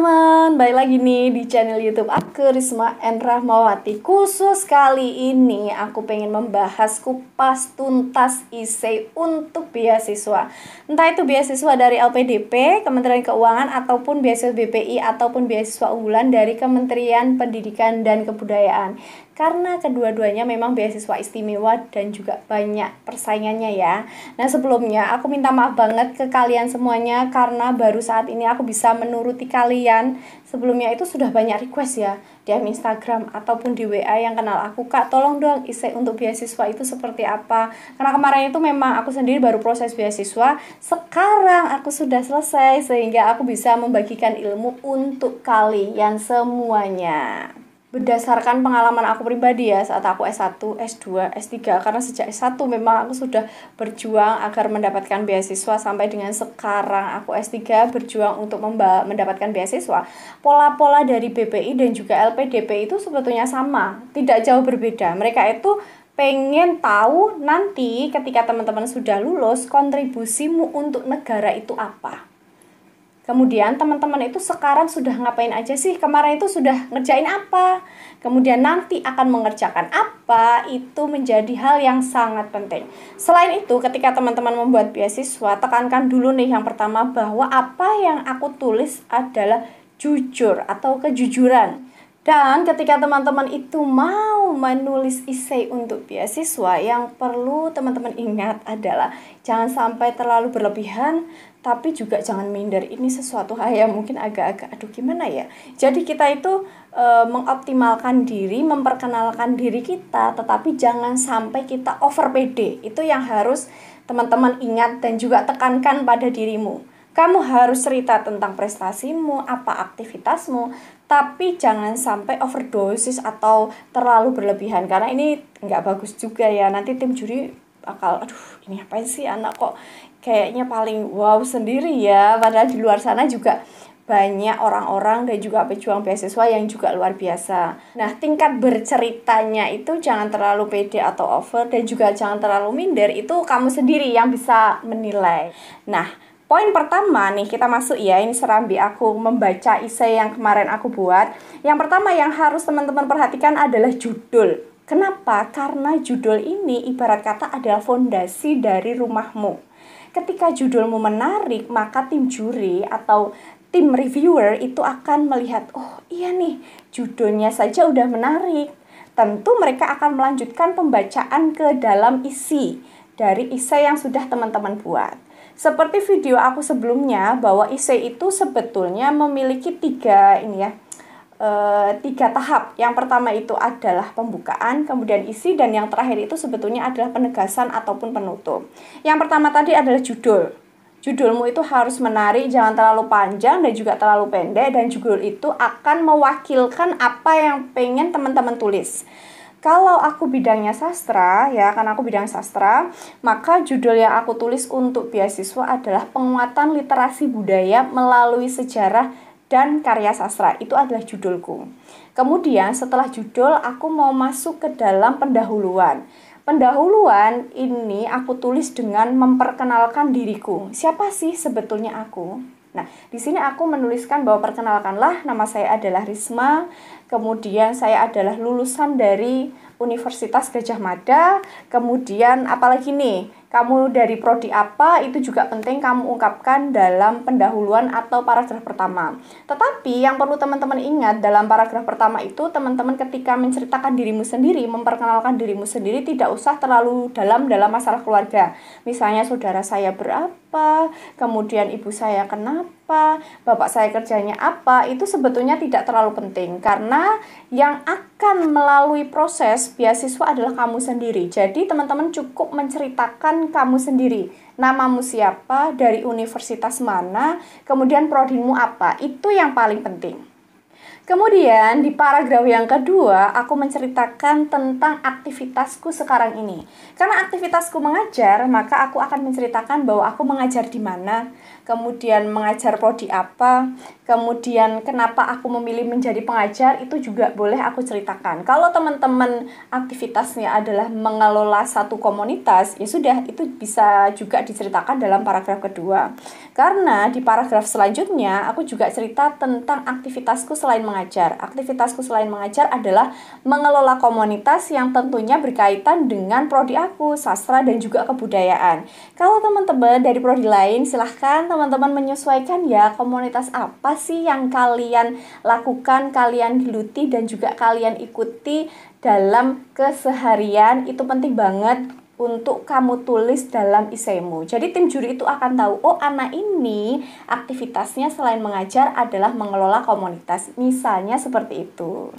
teman-teman, balik lagi nih di channel YouTube aku, Risma N. Rahmawati. Khusus kali ini aku pengen membahas kupas tuntas IC untuk beasiswa. Entah itu beasiswa dari LPDP, Kementerian Keuangan, ataupun beasiswa BPI, ataupun beasiswa unggulan dari Kementerian Pendidikan dan Kebudayaan. Karena kedua-duanya memang beasiswa istimewa dan juga banyak persaingannya ya. Nah, sebelumnya aku minta maaf banget ke kalian semuanya karena baru saat ini aku bisa menuruti kalian. Sebelumnya itu sudah banyak request ya di Instagram ataupun di WA yang kenal aku, Kak tolong dong isi untuk beasiswa itu seperti apa. Karena kemarin itu memang aku sendiri baru proses beasiswa. Sekarang aku sudah selesai sehingga aku bisa membagikan ilmu untuk kalian semuanya. Berdasarkan pengalaman aku pribadi ya, saat aku S1, S2, S3, karena sejak S1 memang aku sudah berjuang agar mendapatkan beasiswa sampai dengan sekarang aku S3 berjuang untuk mendapatkan beasiswa. Pola-pola dari BPI dan juga LPDP itu sebetulnya sama, tidak jauh berbeda. Mereka itu pengen tahu nanti ketika teman-teman sudah lulus, kontribusimu untuk negara itu apa. Kemudian teman-teman itu sekarang sudah ngapain aja sih? Kemarin itu sudah ngerjain apa? Kemudian nanti akan mengerjakan apa? Itu menjadi hal yang sangat penting. Selain itu, ketika teman-teman membuat beasiswa, tekankan dulu nih yang pertama bahwa apa yang aku tulis adalah jujur atau kejujuran. Dan ketika teman-teman itu mau menulis esai untuk beasiswa, yang perlu teman-teman ingat adalah jangan sampai terlalu berlebihan, tapi juga jangan minder. Ini sesuatu hal yang mungkin agak-agak aduh gimana ya. Jadi kita itu mengoptimalkan diri, memperkenalkan diri kita, tetapi jangan sampai kita over pede. Itu yang harus teman-teman ingat dan juga tekankan pada dirimu. Kamu harus cerita tentang prestasimu, apa aktivitasmu, tapi jangan sampai overdosis atau terlalu berlebihan. Karena ini nggak bagus juga ya. Nanti tim juri bakal, aduh ini apa sih anak kok kayaknya paling wow sendiri ya. Padahal di luar sana juga banyak orang-orang dan juga pejuang beasiswa yang juga luar biasa. Nah, tingkat berceritanya itu jangan terlalu pede atau over dan juga jangan terlalu minder. Itu kamu sendiri yang bisa menilai. Nah, poin pertama nih kita masuk ya, ini serambi aku membaca esai yang kemarin aku buat. Yang pertama yang harus teman-teman perhatikan adalah judul. Kenapa? Karena judul ini ibarat kata adalah fondasi dari rumahmu. Ketika judulmu menarik, maka tim juri atau tim reviewer itu akan melihat, oh iya nih judulnya saja udah menarik. Tentu mereka akan melanjutkan pembacaan ke dalam isi dari esai yang sudah teman-teman buat. Seperti video aku sebelumnya bahwa esai itu sebetulnya memiliki tiga tahap. Yang pertama itu adalah pembukaan, kemudian isi, dan yang terakhir itu sebetulnya adalah penegasan ataupun penutup. Yang pertama tadi adalah judul. Judulmu itu harus menarik, jangan terlalu panjang dan juga terlalu pendek, dan judul itu akan mewakilkan apa yang pengen teman-teman tulis. Kalau aku bidangnya sastra, ya kan aku bidang sastra, maka judul yang aku tulis untuk beasiswa adalah penguatan literasi budaya melalui sejarah dan karya sastra. Itu adalah judulku. Kemudian setelah judul, aku mau masuk ke dalam pendahuluan. Pendahuluan ini aku tulis dengan memperkenalkan diriku. Siapa sih sebetulnya aku? Nah, di sini aku menuliskan bahwa perkenalkanlah, nama saya adalah Risma, kemudian saya adalah lulusan dari Universitas Gadjah Mada, kemudian apalagi nih, kamu dari prodi apa, itu juga penting kamu ungkapkan dalam pendahuluan atau paragraf pertama. Tetapi yang perlu teman-teman ingat dalam paragraf pertama itu, teman-teman ketika menceritakan dirimu sendiri, memperkenalkan dirimu sendiri, tidak usah terlalu dalam masalah keluarga. Misalnya saudara saya berapa, kemudian ibu saya kenapa, bapak saya kerjanya apa, itu sebetulnya tidak terlalu penting. Karena yang akan melalui proses beasiswa adalah kamu sendiri. Jadi teman-teman cukup menceritakan kamu sendiri. Namamu siapa, dari universitas mana, kemudian prodimu apa. Itu yang paling penting. Kemudian di paragraf yang kedua, aku menceritakan tentang aktivitasku sekarang ini. Karena aktivitasku mengajar, maka aku akan menceritakan bahwa aku mengajar di mana, kemudian mengajar prodi apa, kemudian kenapa aku memilih menjadi pengajar, itu juga boleh aku ceritakan. Kalau teman-teman aktivitasnya adalah mengelola satu komunitas, ya sudah, itu bisa juga diceritakan dalam paragraf kedua. Karena di paragraf selanjutnya, aku juga cerita tentang aktivitasku selain mengajar. Aktivitasku selain mengajar adalah mengelola komunitas yang tentunya berkaitan dengan prodi aku, sastra dan juga kebudayaan. Kalau teman-teman dari prodi lain, silahkan teman-teman menyesuaikan ya, komunitas apa sih yang kalian lakukan, kalian geluti dan juga kalian ikuti dalam keseharian. Itu penting banget untuk kamu tulis dalam esaimu. Jadi tim juri itu akan tahu, oh anak ini aktivitasnya selain mengajar adalah mengelola komunitas. Misalnya seperti itu.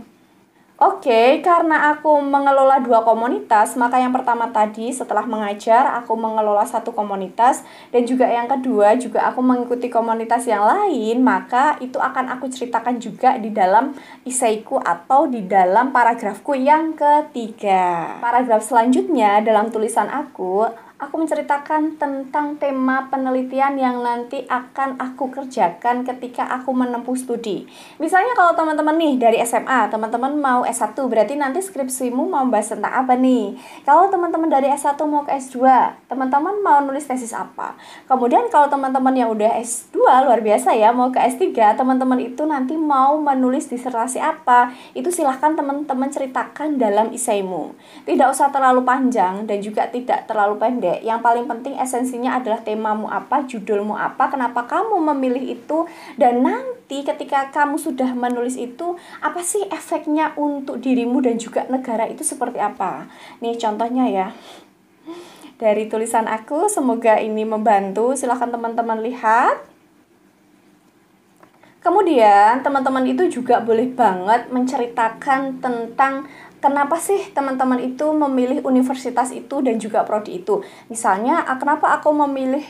Oke, karena aku mengelola dua komunitas, maka yang pertama tadi setelah mengajar, aku mengelola satu komunitas, dan juga yang kedua juga aku mengikuti komunitas yang lain, maka itu akan aku ceritakan juga di dalam esaiku atau di dalam paragrafku yang ketiga. Paragraf selanjutnya dalam tulisan aku menceritakan tentang tema penelitian yang nanti akan aku kerjakan ketika aku menempuh studi. Misalnya kalau teman-teman nih dari SMA, teman-teman mau S1, berarti nanti skripsimu mau bahas tentang apa nih? Kalau teman-teman dari S1 mau ke S2, teman-teman mau nulis tesis apa? Kemudian kalau teman-teman yang udah S2, luar biasa ya, mau ke S3, teman-teman itu nanti mau menulis disertasi apa? Itu silahkan teman-teman ceritakan dalam esaimu. Tidak usah terlalu panjang dan juga tidak terlalu pendek. Yang paling penting esensinya adalah temamu apa, judulmu apa, kenapa kamu memilih itu, dan nanti ketika kamu sudah menulis itu, apa sih efeknya untuk dirimu dan juga negara itu seperti apa. Nih contohnya ya, dari tulisan aku, semoga ini membantu. Silahkan teman-teman lihat. Kemudian teman-teman itu juga boleh banget menceritakan tentang kenapa sih teman-teman itu memilih universitas itu dan juga prodi itu. Misalnya, kenapa aku memilih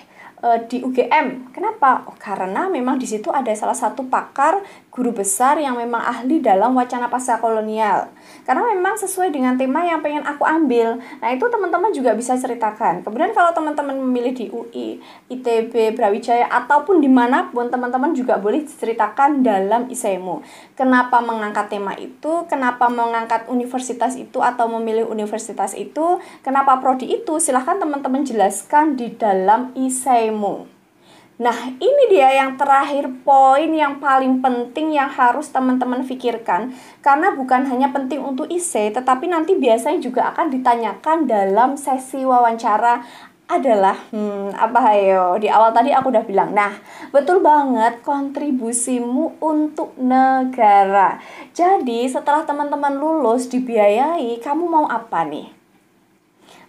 di UGM? Kenapa? Oh, karena memang di situ ada salah satu pakar guru besar yang memang ahli dalam wacana pasca kolonial. Karena memang sesuai dengan tema yang pengen aku ambil. Nah, itu teman-teman juga bisa ceritakan. Kemudian kalau teman-teman memilih di UI, ITB, Brawijaya, ataupun dimanapun, teman-teman juga boleh ceritakan dalam esaimu. Kenapa mengangkat tema itu, kenapa mengangkat universitas itu atau memilih universitas itu, kenapa prodi itu, silahkan teman-teman jelaskan di dalam esaimu. Nah, ini dia yang terakhir, poin yang paling penting yang harus teman-teman pikirkan. Karena bukan hanya penting untuk esai, tetapi nanti biasanya juga akan ditanyakan dalam sesi wawancara adalah, apa hayo? Di awal tadi aku udah bilang, nah, betul banget, kontribusimu untuk negara. Jadi, setelah teman-teman lulus, dibiayai, kamu mau apa nih?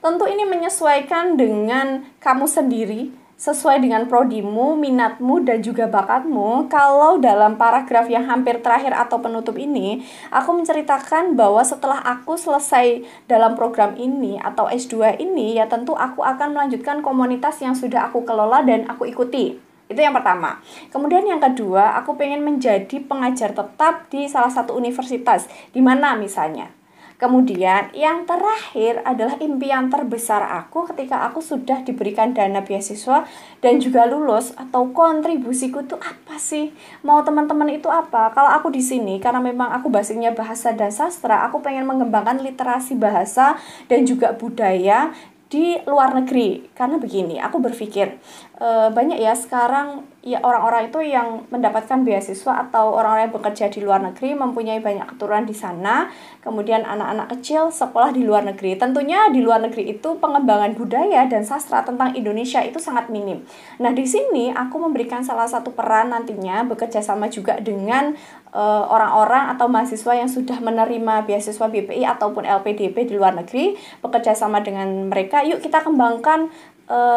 Tentu ini menyesuaikan dengan kamu sendiri, sesuai dengan prodimu, minatmu, dan juga bakatmu. Kalau dalam paragraf yang hampir terakhir atau penutup ini, aku menceritakan bahwa setelah aku selesai dalam program ini atau S2 ini, ya tentu aku akan melanjutkan komunitas yang sudah aku kelola dan aku ikuti. Itu yang pertama. Kemudian yang kedua, aku pengen menjadi pengajar tetap di salah satu universitas. Di mana misalnya? Kemudian yang terakhir adalah impian terbesar aku ketika aku sudah diberikan dana beasiswa dan juga lulus, atau kontribusiku itu apa sih? Mau teman-teman itu apa? Kalau aku di sini karena memang aku basicnya bahasa dan sastra, aku pengen mengembangkan literasi bahasa dan juga budaya di luar negeri. Karena begini, aku berpikir banyak ya sekarang ya orang-orang itu yang mendapatkan beasiswa atau orang-orang yang bekerja di luar negeri, mempunyai banyak keturunan di sana, kemudian anak-anak kecil sekolah di luar negeri. Tentunya di luar negeri itu pengembangan budaya dan sastra tentang Indonesia itu sangat minim. Nah, di sini aku memberikan salah satu peran nantinya, bekerja sama juga dengan orang-orang atau mahasiswa yang sudah menerima beasiswa BPI ataupun LPDP di luar negeri, bekerja sama dengan mereka, yuk kita kembangkan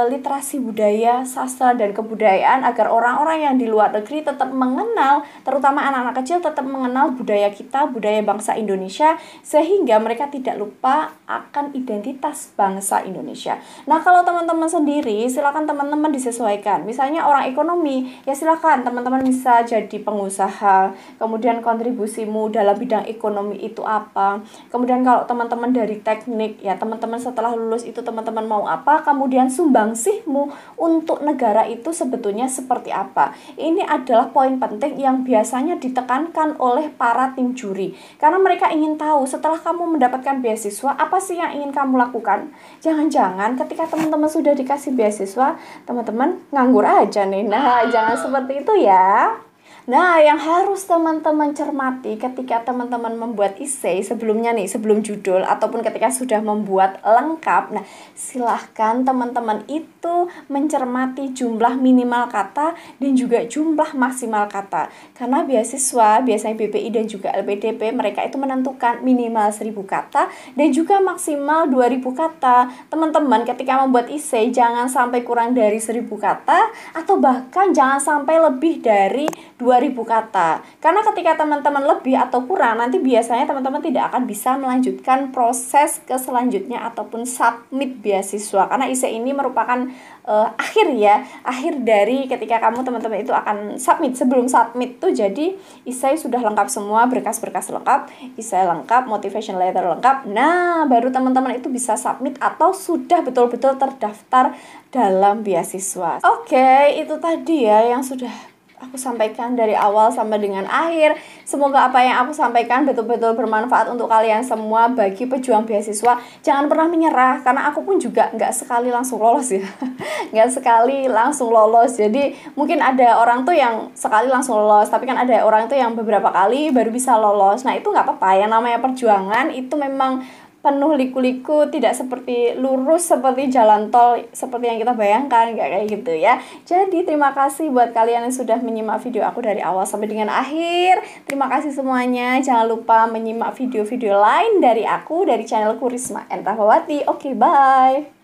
literasi budaya, sastra, dan kebudayaan agar orang-orang yang di luar negeri tetap mengenal, terutama anak-anak kecil tetap mengenal budaya kita, budaya bangsa Indonesia, sehingga mereka tidak lupa akan identitas bangsa Indonesia. Nah, kalau teman-teman sendiri, silakan teman-teman disesuaikan. Misalnya orang ekonomi, ya silakan teman-teman bisa jadi pengusaha, kemudian kontribusimu dalam bidang ekonomi itu apa. Kemudian kalau teman-teman dari teknik, ya teman-teman setelah lulus itu teman-teman mau apa, kemudian sumbangsihmu untuk negara itu sebetulnya seperti apa. Ini adalah poin penting yang biasanya ditekankan oleh para tim juri. Karena mereka ingin tahu setelah kamu mendapatkan beasiswa, apa sih yang ingin kamu lakukan. Jangan-jangan ketika teman-teman sudah dikasih beasiswa, teman-teman nganggur aja nih. Nah, jangan seperti itu ya. Nah, yang harus teman-teman cermati ketika teman-teman membuat essay sebelumnya nih, sebelum judul ataupun ketika sudah membuat lengkap, nah silahkan teman-teman itu mencermati jumlah minimal kata dan juga jumlah maksimal kata. Karena beasiswa, biasanya BPI dan juga LPDP, mereka itu menentukan minimal 1000 kata dan juga maksimal 2000 kata. Teman-teman ketika membuat essay jangan sampai kurang dari 1000 kata atau bahkan jangan sampai lebih dari 2000 kata. Karena ketika teman-teman lebih atau kurang, nanti biasanya teman-teman tidak akan bisa melanjutkan proses ke selanjutnya ataupun submit beasiswa. Karena essay ini merupakan akhir dari ketika kamu teman-teman itu akan submit. Sebelum submit tuh jadi essay sudah lengkap semua, berkas-berkas lengkap, essay lengkap, motivation letter lengkap. Nah, baru teman-teman itu bisa submit atau sudah betul-betul terdaftar dalam beasiswa. Oke, itu tadi ya yang sudah aku sampaikan dari awal sampai dengan akhir. Semoga apa yang aku sampaikan betul-betul bermanfaat untuk kalian semua bagi pejuang beasiswa. Jangan pernah menyerah, karena aku pun juga nggak sekali langsung lolos ya. Nggak sekali langsung lolos. Jadi mungkin ada orang tuh yang sekali langsung lolos, tapi kan ada orang tuh yang beberapa kali baru bisa lolos. Nah itu nggak apa-apa, yang namanya perjuangan itu memang penuh liku-liku, tidak seperti lurus seperti jalan tol seperti yang kita bayangkan, nggak kayak gitu ya. Jadi terima kasih buat kalian yang sudah menyimak video aku dari awal sampai dengan akhir. Terima kasih semuanya. Jangan lupa menyimak video-video lain dari aku, dari channelku Risma and Rahmawati. Oke, bye.